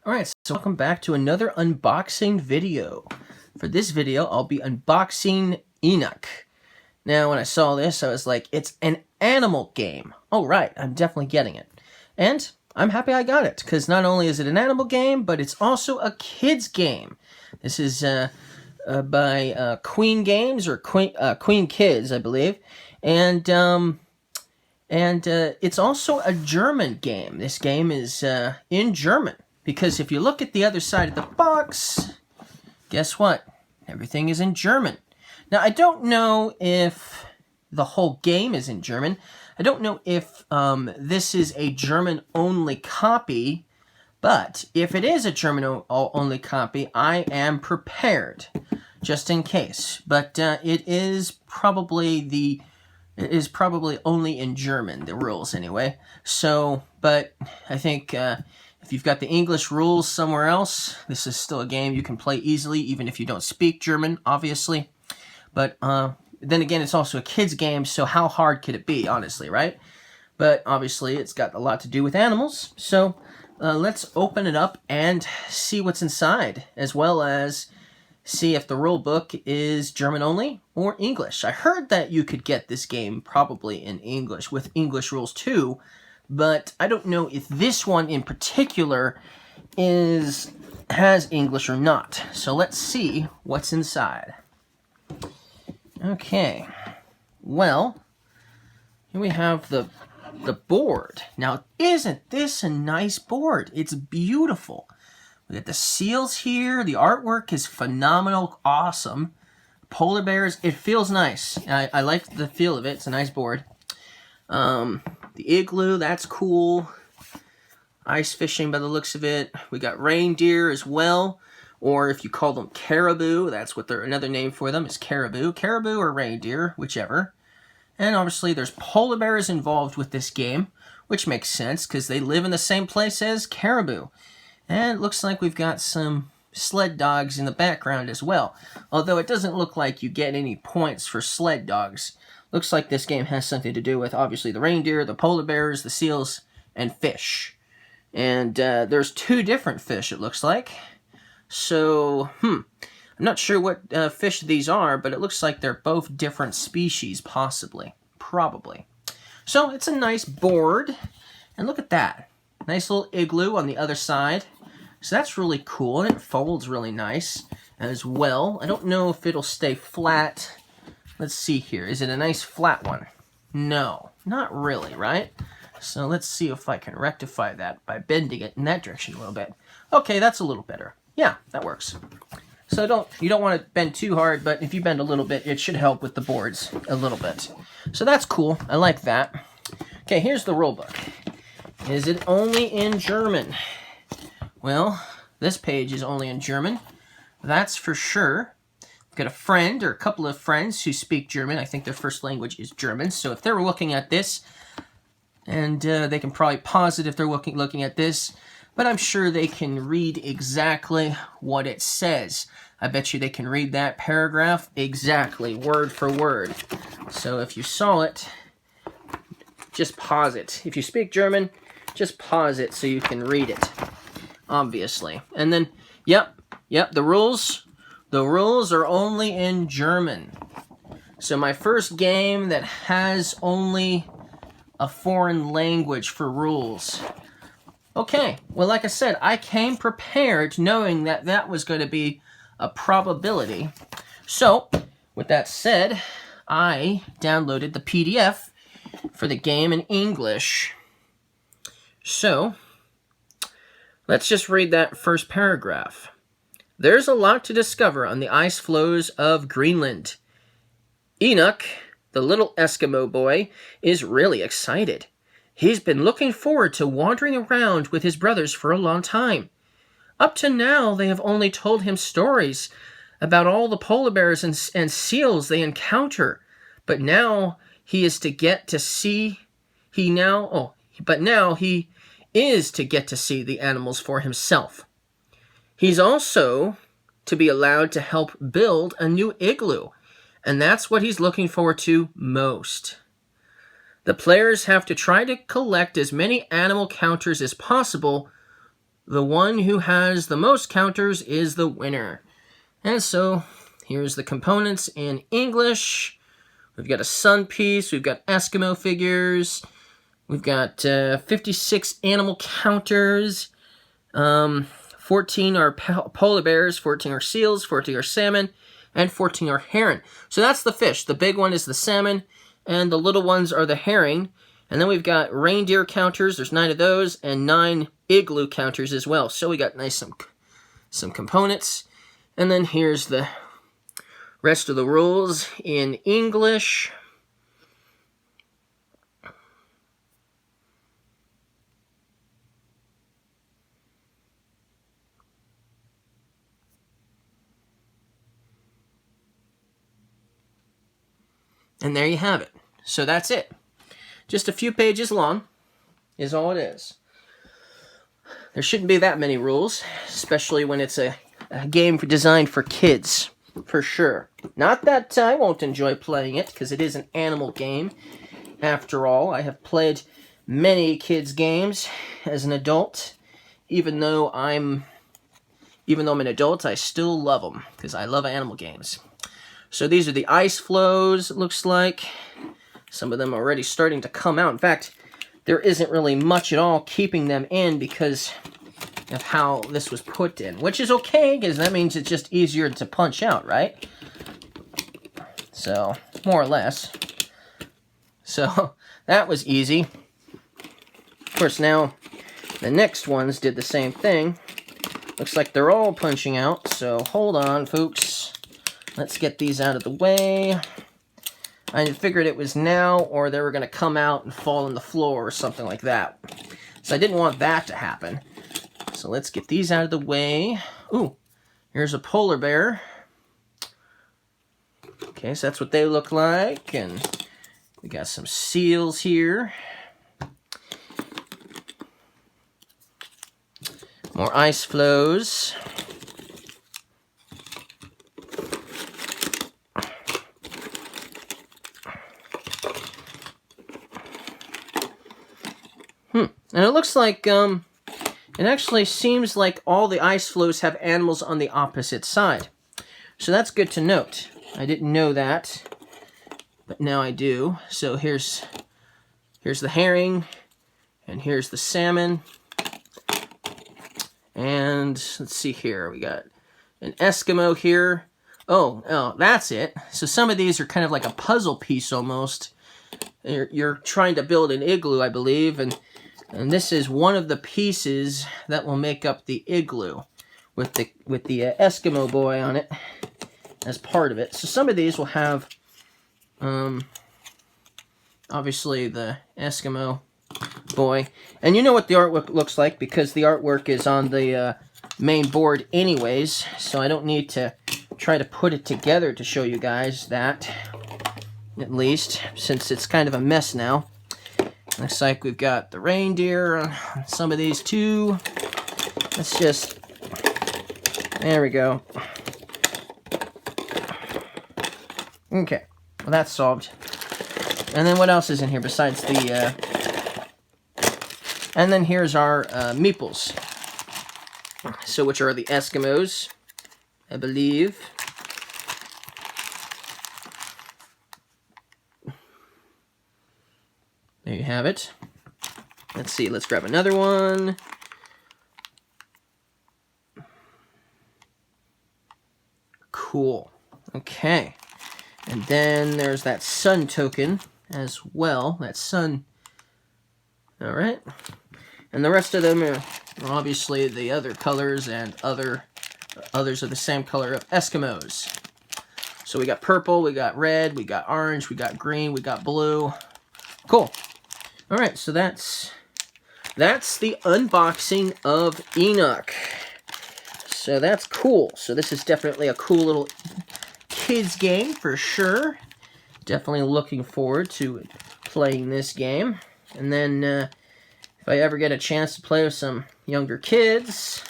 Alright, so welcome back to another unboxing video. For this video, I'll be unboxing Enuk. Now, when I saw this, I was like, it's an animal game. Oh, right, I'm definitely getting it. And I'm happy I got it, because not only is it an animal game, but it's also a kid's game. This is by Queen Games, or Queen Kids, I believe. And it's also a German game. This game is in German. Because if you look at the other side of the box, guess what? Everything is in German. Now, I don't know if the whole game is in German. I don't know if this is a German-only copy, but if it is a German-only copy, I am prepared, just in case. But it is probably only in German, the rules anyway. So, but I think if you've got the English rules somewhere else, this is still a game you can play easily, even if you don't speak German, obviously. But then again, it's also a kid's game, so how hard could it be, honestly, right? But obviously, it's got a lot to do with animals. So let's open it up and see what's inside, as well as see if the rule book is German only or English. I heard that you could get this game probably in English, with English rules too, but I don't know if this one in particular has English or not. So let's see what's inside. Okay, well, here we have the board. Now, isn't this a nice board? It's beautiful. We got the seals here. The artwork is phenomenal, awesome. Polar bears, it feels nice. I like the feel of it. It's a nice board. The igloo, that's cool. Ice fishing by the looks of it. We got reindeer as well, or if you call them caribou, that's what another name for them is caribou. Caribou or reindeer, whichever. And obviously there's polar bears involved with this game, which makes sense because they live in the same place as caribou. And it looks like we've got some sled dogs in the background as well. Although it doesn't look like you get any points for sled dogs. Looks like this game has something to do with, obviously, the reindeer, the polar bears, the seals, and fish. And there's two different fish, it looks like. So, I'm not sure what fish these are, but it looks like they're both different species, possibly. Probably. So, it's a nice board. And look at that. Nice little igloo on the other side. So that's really cool, and it folds really nice as well. I don't know if it'll stay flat. Let's see here. Is it a nice flat one? No, not really, right? So let's see if I can rectify that by bending it in that direction a little bit. Okay, that's a little better. Yeah, that works. So you don't want to bend too hard, but if you bend a little bit, it should help with the boards a little bit. So that's cool. I like that. Okay, here's the rule book. Is it only in German? Well, this page is only in German. That's for sure. I've got a friend or a couple of friends who speak German. I think their first language is German. So if they're looking at this, and they can probably pause it if they're looking at this, but I'm sure they can read exactly what it says. I bet you they can read that paragraph exactly, word for word. So if you saw it, just pause it. If you speak German, just pause it so you can read it, obviously. And then, yep, the rules are only in German. So my first game that has only a foreign language for rules. Okay, well, like I said, I came prepared knowing that that was going to be a probability. So, with that said, I downloaded the PDF for the game in English. So, let's just read that first paragraph. There's a lot to discover on the ice floes of Greenland. Enuk, the little Eskimo boy, is really excited. He's been looking forward to wandering around with his brothers for a long time. Up to now, they have only told him stories about all the polar bears and seals they encounter. But now he is to get to see the animals for himself. He's also to be allowed to help build a new igloo, and that's what he's looking forward to most. The players have to try to collect as many animal counters as possible the one who has the most counters is the winner. And so, here's the components in English. We've got a sun piece, we've got Eskimo figures, we've got 56 animal counters, 14 are polar bears, 14 are seals, 14 are salmon, and 14 are herring. So that's the fish. The big one is the salmon, and the little ones are the herring. And then we've got reindeer counters. There's 9 of those, and 9 igloo counters as well. So we got nice some components. And then here's the rest of the rules in English. And there you have it. So that's it. Just a few pages long is all it is. There shouldn't be that many rules, especially when it's a game designed for kids, for sure. Not that I won't enjoy playing it, because it is an animal game. After all, I have played many kids' games as an adult. Even though I'm an adult, I still love them, because I love animal games. So these are the ice flows, it looks like. Some of them are already starting to come out. In fact, there isn't really much at all keeping them in because of how this was put in. Which is okay, because that means it's just easier to punch out, right? So, more or less. So, that was easy. Of course, now, the next ones did the same thing. Looks like they're all punching out, so hold on, folks. Let's get these out of the way. I figured it was now, or they were going to come out and fall on the floor or something like that. So I didn't want that to happen. So let's get these out of the way. Ooh, here's a polar bear. Okay, so that's what they look like. And we got some seals here. More ice flows. And it looks like, it actually seems like all the ice flows have animals on the opposite side. So that's good to note. I didn't know that, but now I do. So here's the herring, and here's the salmon. And let's see here, we got an Eskimo here. Oh, that's it. So some of these are kind of like a puzzle piece almost. You're trying to build an igloo, I believe, and this is one of the pieces that will make up the igloo with the Eskimo boy on it as part of it. So some of these will have, obviously, the Eskimo boy. And you know what the artwork looks like because the artwork is on the main board anyways. So I don't need to try to put it together to show you guys that, at least, since it's kind of a mess now. Looks like we've got the reindeer on some of these too. Let's just, there we go. Okay, well that's solved. And then what else is in here besides the, and then here's our meeples. So which are the Eskimos, I believe. There you have it. Let's see, let's grab another one. Cool. Okay. And then there's that sun token as well. That sun. Alright. And the rest of them are obviously the other colors and others are the same color of Eskimos. So we got purple, we got red, we got orange, we got green, we got blue. Cool. Alright, so that's the unboxing of Enuk. So that's cool. So this is definitely a cool little kids game for sure. Definitely looking forward to playing this game. And then if I ever get a chance to play with some younger kids,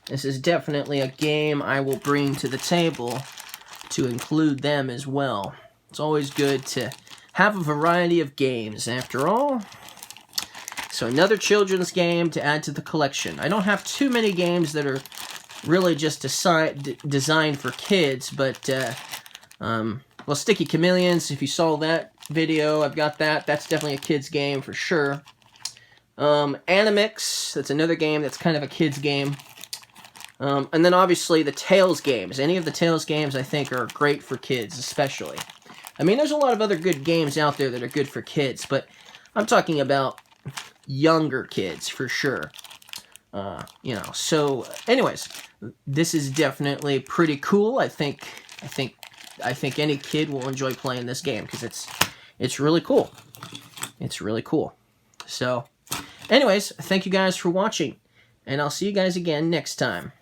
this is definitely a game I will bring to the table to include them as well. It's always good to have a variety of games after all. So another children's game to add to the collection. I don't have too many games that are really just designed for kids, but, well, Sticky Chameleons, if you saw that video, I've got that. That's definitely a kid's game for sure. Animix, that's another game that's kind of a kid's game. And then obviously the Tales games. Any of the Tales games I think are great for kids, especially. I mean, there's a lot of other good games out there that are good for kids, but I'm talking about younger kids for sure. You know, so anyways, this is definitely pretty cool. I think any kid will enjoy playing this game because it's really cool. It's really cool. So anyways, thank you guys for watching, and I'll see you guys again next time.